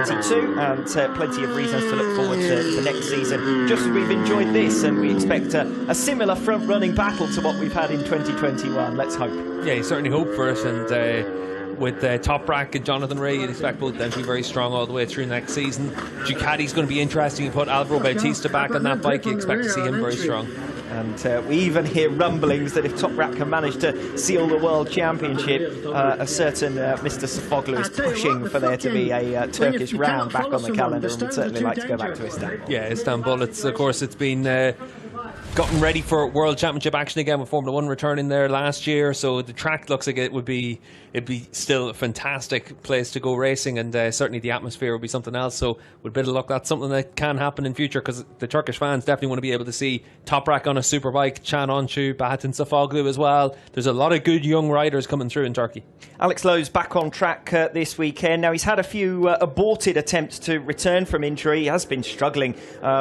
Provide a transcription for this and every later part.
2022, and plenty of reasons to look forward to next season, just as we've enjoyed this, and we expect a similar front-running battle to what we've had in 2021. Let's hope. Yeah, you certainly hope for it, and with Toprak and Jonathan Rea, you'd expect both of them to be very strong all the way through next season. Ducati's going to be interesting. You put Alvaro Bautista back on that bike, you expect to see him very strong. And we even hear rumblings that if Toprak can manage to seal the World Championship, a certain Mr. Sofoglu is pushing for there to be a Turkish round back on the calendar, and would certainly like to go back to Istanbul. Yeah, Istanbul. Of course, it's been gotten ready for World Championship action again, with Formula 1 returning there last year, so the track looks like it'd be still a fantastic place to go racing, and certainly the atmosphere will be something else. So with a bit of luck, that's something that can happen in future, because the Turkish fans definitely want to be able to see Toprak on a superbike, Can Oncu, Bahattin Sofoglu as well. There's a lot of good young riders coming through in Turkey. Alex Lowe's back on track this weekend. Now, he's had a few aborted attempts to return from injury. He has been struggling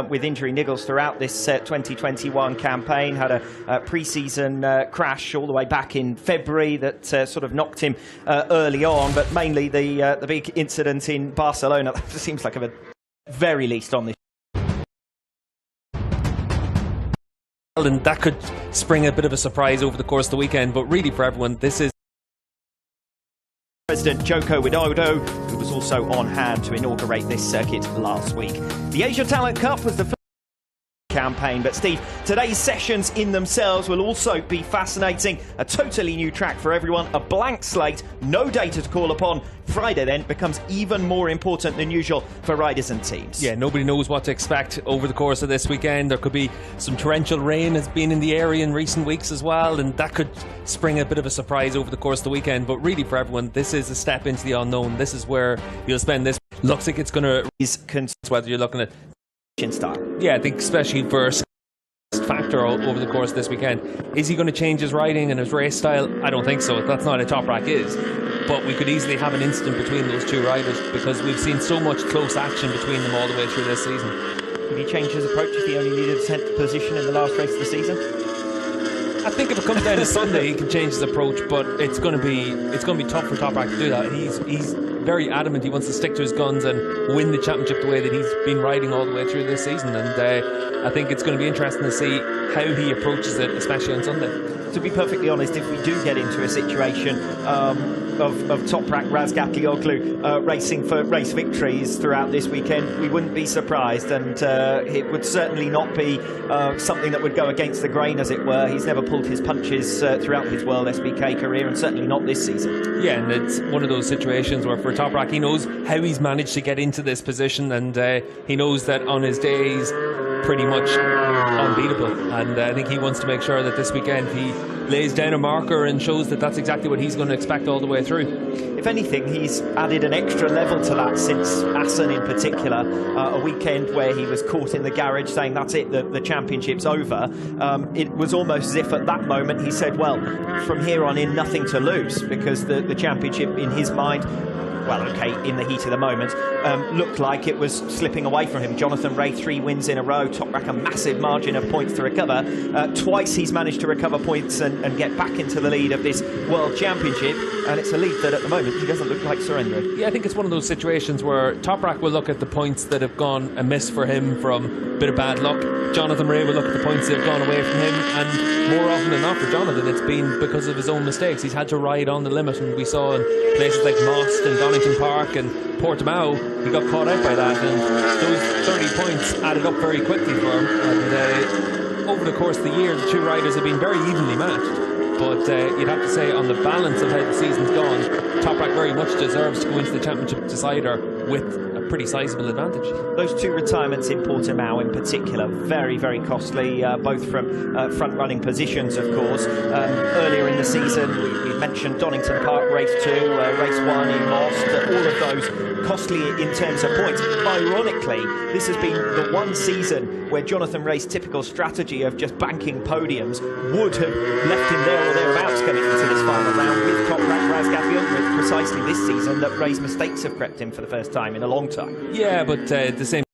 with injury niggles throughout this 2021 campaign. Had a pre-season crash all the way back in February that sort of knocked him early on, but mainly the big incident in Barcelona. That seems like a very least on this. And that could spring a bit of a surprise over the course of the weekend, but really for everyone, this is President Joko Widodo, who was also on hand to inaugurate this circuit last week. The Asia Talent Cup was the first campaign, but Steve, today's sessions in themselves will also be fascinating. A totally new track for everyone, a blank slate, no data to call upon. Friday then becomes even more important than usual for riders and teams. Yeah, nobody knows what to expect over the course of this weekend. There could be some torrential rain has been in the area in recent weeks as well, and that could spring a bit of a surprise over the course of the weekend. But really for everyone, this is a step into the unknown. This is where you'll spend this. Looks like it's going to whether you're looking at style. Yeah, I think especially for factor over the course of this weekend. Is he going to change his riding and his race style? I don't think so. That's not how Toprak is. But we could easily have an incident between those two riders, because we've seen so much close action between them all the way through this season. Could he change his approach if he only needed a 10th position in the last race of the season? I think if it comes down to Sunday, he can change his approach, but it's going to be tough for Toprak to do that. He's very adamant. He wants to stick to his guns and win the championship the way that he's been riding all the way through this season, and I think it's going to be interesting to see how he approaches it, especially on Sunday. To be perfectly honest, if we do get into a situation of Toprak Razgatlioglu racing for race victories throughout this weekend, we wouldn't be surprised, and it would certainly not be something that would go against the grain, as it were. He's never pulled his punches throughout his World SBK career, and certainly not this season. Yeah, and it's one of those situations where for Toprak, he knows how he's managed to get into this position, and he knows that on his days pretty much unbeatable, and I think he wants to make sure that this weekend he lays down a marker and shows that that's exactly what he's going to expect all the way through. If anything, he's added an extra level to that since Assen in particular, a weekend where he was caught in the garage saying that's it, the championship's over. It was almost as if at that moment he said, well, from here on in nothing to lose, because the championship in his mind, well, okay, in the heat of the moment, looked like it was slipping away from him. Jonathan Rea, 3 wins in a row. Toprak, a massive margin of points to recover. Twice he's managed to recover points and get back into the lead of this World Championship, and it's a lead that at the moment he doesn't look like surrendering. Yeah, I think it's one of those situations where Toprak will look at the points that have gone amiss for him from a bit of bad luck. Jonathan Rea will look at the points that have gone away from him, and more often than not for Jonathan, it's been because of his own mistakes. He's had to ride on the limit, and we saw in places like Most and Donington Park and Portimao, he got caught out by that, and those 30 points added up very quickly for him, and over the course of the year the two riders have been very evenly matched, but you'd have to say on the balance of how the season's gone, Toprak very much deserves to go into the championship decider with a pretty sizable advantage. Those two retirements in Portimao in particular, very, very costly, both from front-running positions, of course. Earlier in the season, we mentioned Donington Park Race 2, Race 1 in Most, all of those costly in terms of points. Ironically, this has been the one season where Jonathan Rea's typical strategy of just banking podiums would have left him there or thereabouts going into this final round. With Toprak Razgatlioglu, it's precisely this season that Rea's mistakes have crept in for the first time in a long time. Yeah, but the same